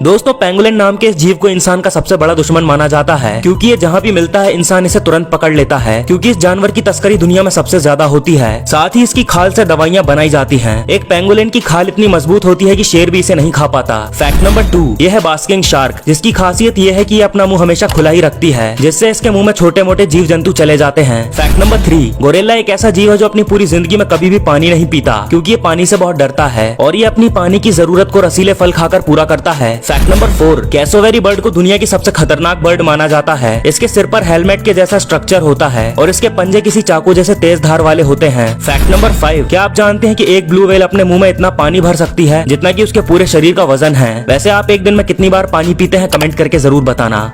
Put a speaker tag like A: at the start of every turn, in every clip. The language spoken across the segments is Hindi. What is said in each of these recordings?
A: दोस्तों पेंगुलिन नाम के इस जीव को इंसान का सबसे बड़ा दुश्मन माना जाता है, क्योंकि ये जहाँ भी मिलता है इंसान इसे तुरंत पकड़ लेता है, क्योंकि इस जानवर की तस्करी दुनिया में सबसे ज्यादा होती है। साथ ही इसकी खाल से दवाइयाँ बनाई जाती हैं। एक पेंगुलिन की खाल इतनी मजबूत होती है कि शेर भी इसे नहीं खा पाता। फैक्ट नंबर 2, यह है बास्किंग शार्क, जिसकी खासियत यह है कि ये अपना मुंह हमेशा खुला ही रखती है, जिससे इसके मुंह में छोटे मोटे जीव जंतु चले जाते हैं। फैक्ट नंबर 3, गोरिल्ला एक ऐसा जीव है जो अपनी पूरी जिंदगी में कभी भी पानी नहीं पीता, क्योंकि ये पानी से बहुत डरता है और ये अपनी पानी की जरूरत को रसीले फल खाकर पूरा करता है। फैक्ट नंबर 4, कैसोवेरी बर्ड को दुनिया की सबसे खतरनाक बर्ड माना जाता है। इसके सिर पर हेलमेट के जैसा स्ट्रक्चर होता है और इसके पंजे किसी चाकू जैसे तेज धार वाले होते हैं। फैक्ट नंबर 5, क्या आप जानते हैं कि एक ब्लू व्हेल अपने मुंह में इतना पानी भर सकती है जितना कि उसके पूरे शरीर का वजन है। वैसे आप एक दिन में कितनी बार पानी पीते हैं कमेंट करके जरूर बताना।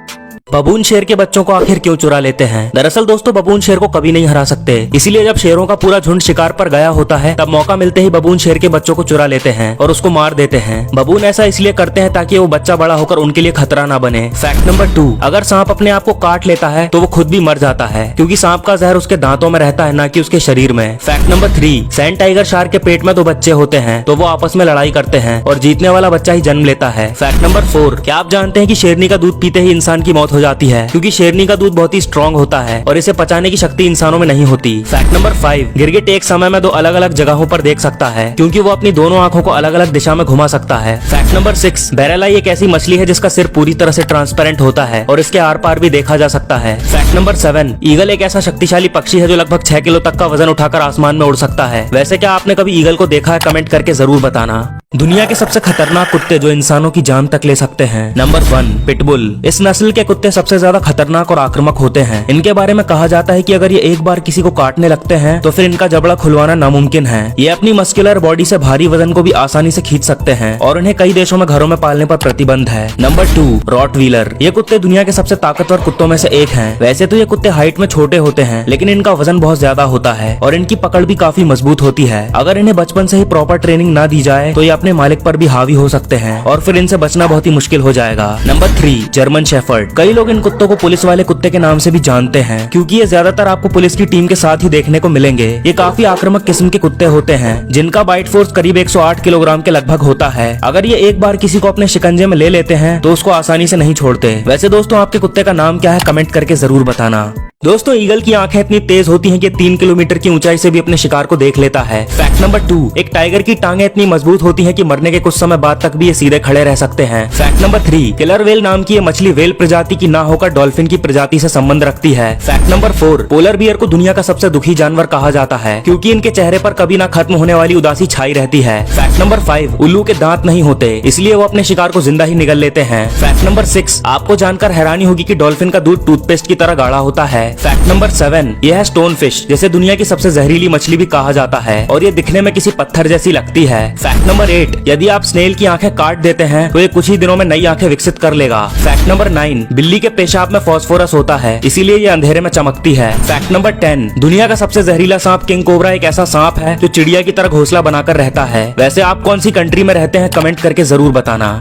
A: बबून शेर के बच्चों को आखिर क्यों चुरा लेते हैं? दरअसल दोस्तों बबून शेर को कभी नहीं हरा सकते, इसीलिए जब शेरों का पूरा झुंड शिकार पर गया होता है तब मौका मिलते ही बबून शेर के बच्चों को चुरा लेते हैं और उसको मार देते हैं। बबून ऐसा इसलिए करते हैं ताकि वो बच्चा बड़ा होकर उनके लिए खतरा ना बने। फैक्ट नंबर 2, अगर सांप अपने आप को काट लेता है तो वो खुद भी मर जाता है, क्योंकि सांप का जहर उसके दांतों में रहता है, ना कि उसके शरीर में। Fact number 3, sand tiger shark के पेट में 2 बच्चे होते हैं तो वो आपस में लड़ाई करते हैं और जीतने वाला बच्चा ही जन्म लेता है। फैक्ट नंबर 4, क्या आप जानते हैं कि शेरनी का दूध पीते ही इंसान की मौत हो जाती है, क्योंकि शेरनी का दूध बहुत ही स्ट्रॉन्ग होता है और इसे पचाने की शक्ति इंसानों में नहीं होती। फैक्ट नंबर 5, गिरगिट एक समय में 2 अलग अलग जगहों पर देख सकता है, क्योंकि वो अपनी दोनों आंखों को अलग अलग दिशा में घुमा सकता है। फैक्ट नंबर 6, बैरेलाई एक ऐसी मछली है जिसका सिर पूरी तरह से ट्रांसपेरेंट होता है और इसके आर पार भी देखा जा सकता है। फैक्ट नंबर 7, ईगल एक ऐसा शक्तिशाली पक्षी है जो लगभग 6 किलो तक का वजन उठाकर आसमान में उड़ सकता है। वैसे क्या आपने कभी ईगल को देखा है? कमेंट करके जरूर बताना। दुनिया के सबसे खतरनाक कुत्ते जो इंसानों की जान तक ले सकते हैं। Number 1, pitbull. इस नस्ल के कुत्ते सबसे ज्यादा खतरनाक और आक्रामक होते हैं। इनके बारे में कहा जाता है कि अगर ये एक बार किसी को काटने लगते हैं तो फिर इनका जबड़ा खुलवाना नामुमकिन है। ये अपनी मस्कुलर बॉडी से भारी वजन को भी आसानी से खींच सकते हैं और इन्हें कई देशों में घरों में पालने पर प्रतिबंध है। Number 2, Rottweiler. ये कुत्ते दुनिया के सबसे ताकतवर कुत्तों में से एक हैं। वैसे तो ये कुत्ते हाइट में छोटे होते हैं, लेकिन इनका वजन बहुत ज्यादा होता है और इनकी पकड़ भी काफी मजबूत होती है। अगर इन्हें बचपन से ही प्रॉपर ट्रेनिंग ना दी जाए तो ये अपने मालिक पर भी हावी हो सकते हैं और फिर इनसे बचना बहुत ही मुश्किल हो जाएगा। Number 3, German shepherd. कई लोग इन कुत्तों को पुलिस वाले कुत्ते के नाम से भी जानते हैं, क्योंकि ये ज्यादातर आपको पुलिस की टीम के साथ ही देखने को मिलेंगे। ये काफी आक्रामक किस्म के कुत्ते होते हैं जिनका बाइट फोर्स करीब 108 किलोग्राम के लगभग होता है। अगर ये एक बार किसी को अपने शिकंजे में ले लेते हैं तो उसको आसानी से नहीं छोड़ते। वैसे दोस्तों आपके कुत्ते का नाम क्या है? कमेंट करके जरूर बताना। दोस्तों ईगल की आंखें इतनी तेज होती हैं कि 3 किलोमीटर की ऊंचाई से भी अपने शिकार को देख लेता है। फैक्ट नंबर 2, एक टाइगर की टांगें इतनी मजबूत होती हैं कि मरने के कुछ समय बाद तक भी ये सीधे खड़े रह सकते हैं। फैक्ट नंबर 3, किलर व्हेल नाम की ये मछली व्हेल प्रजाति की ना होकर डॉल्फिन की प्रजाति से संबंध रखती है। फैक्ट नंबर 4, पोलर बियर को दुनिया का सबसे दुखी जानवर कहा जाता है, क्योंकि इनके चेहरे पर कभी ना खत्म होने वाली उदासी छाई रहती है। फैक्ट नंबर 5, उल्लू के दांत नहीं होते, इसलिए वो अपने शिकार को जिंदा ही निगल लेते हैं। फैक्ट नंबर 6, आपको जानकर हैरानी होगी कि डॉल्फिन का दूध टूथपेस्ट की तरह गाढ़ा होता है। फैक्ट नंबर 7, यह है स्टोन फिश, जिसे दुनिया की सबसे जहरीली मछली भी कहा जाता है और ये दिखने में किसी पत्थर जैसी लगती है। फैक्ट नंबर 8, यदि आप स्नेल की आंखें काट देते हैं तो ये कुछ ही दिनों में नई आंखें विकसित कर लेगा। फैक्ट नंबर 9, बिल्ली के पेशाब में फास्फोरस होता है, इसीलिए ये अंधेरे में चमकती है। फैक्ट नंबर 10, दुनिया का सबसे जहरीला सांप किंग कोबरा एक ऐसा सांप है जो चिड़िया की तरह घोंसला बनाकर रहता है। वैसे आप कौन सी कंट्री में रहते हैं? कमेंट करके जरूर बताना।